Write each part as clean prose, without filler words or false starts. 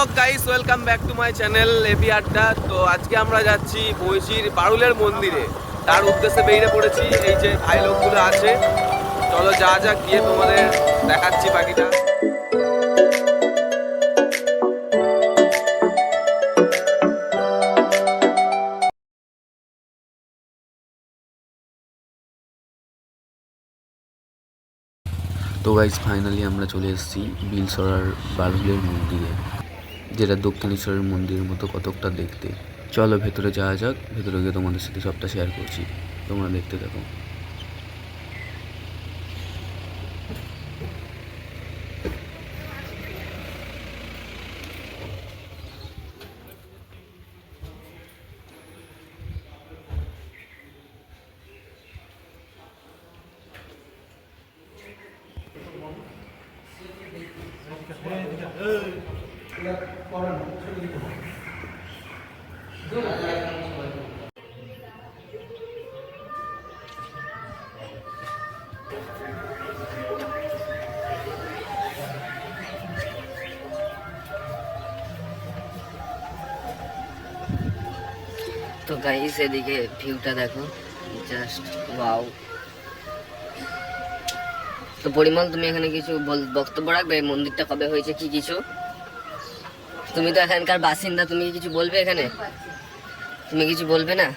Blog guys, welcome back to my channel AB Adda. তো আজকে আমরা যাচ্ছি মহিষির বারুলের মন্দিরে, তার উদ্দেশ্যে বেরিয়ে পড়েছি। এই যে ভাই লোকগুলো আছে, চলো যা যা গিয়ে তোমাদের দেখাচ্ছি বাকিটা। তো গাইজ ফাইনালি আমরা চলে এসেছি বিলসরার বারুলের মন্দিরে, যেটা দক্ষিণেশ্বরের মন্দিরের মতো কতকটা দেখতে। চলো ভেতরে যাওয়া যাক, ভেতরে গিয়ে তোমাদের সাথে সবটা শেয়ার করছি, তোমরা দেখতে থাকো। তো গাইস এদিকে ভিউটা দেখো, জাস্ট ওয়াও। তো পরিমল, তুমি এখানে কিছু বক্তব্য রাখবে? এই মন্দিরটা কবে হয়েছে কি কিছু? তুমি তো এখানকার বাসিন্দা, তুমি কি কিছু বলবে? এখানে তুমি কিছু বলবে না?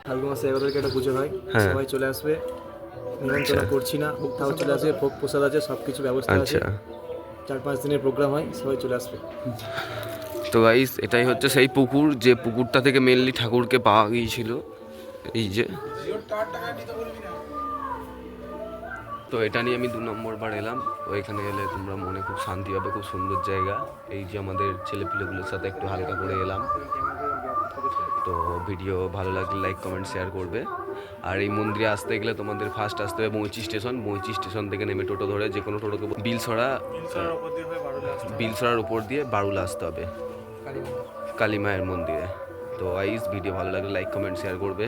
ফাল্গুন মাসে 11 তারিখে একটা পুজো হয়, হ্যাঁ। সবাই চলে আসবে। নিমন্ত্রণ করছি না, তাও চলে আসবে। ভোগ প্রসাদ আছে, সব কিছু ব্যবস্থা আছে। আচ্ছা, 4-5 দিনের প্রোগ্রাম হয়, সবাই চলে আসবে। তো গাইজ এটাই হচ্ছে সেই পুকুর, যে পুকুরটা থেকে মেনলি ঠাকুরকে পাওয়া গিয়েছিল। এই যে, তো এটা নিয়ে আমি 2 নম্বর বার এলাম। ওইখানে গেলে তোমরা মনে খুব শান্তি হবে, খুব সুন্দর জায়গা। এই যে আমাদের ছেলেপিলেগুলোর সাথে একটু হালকা করে এলাম। তো ভিডিও ভালো লাগলে লাইক কমেন্ট শেয়ার করবে। আর এই মন্দিরে আসতে গেলে তোমাদের ফার্স্ট আসতে হবে বৈঁচি স্টেশন। বৈঁচি স্টেশন থেকে নেমে টোটো ধরে যে কোনো টোটোকে বিলসরার উপর দিয়ে বারুল আসতে হবে, কালী মায়ের মন্দিরে। তো গাইস ভিডিও ভালো লাগলে লাইক কমেন্ট শেয়ার করবে।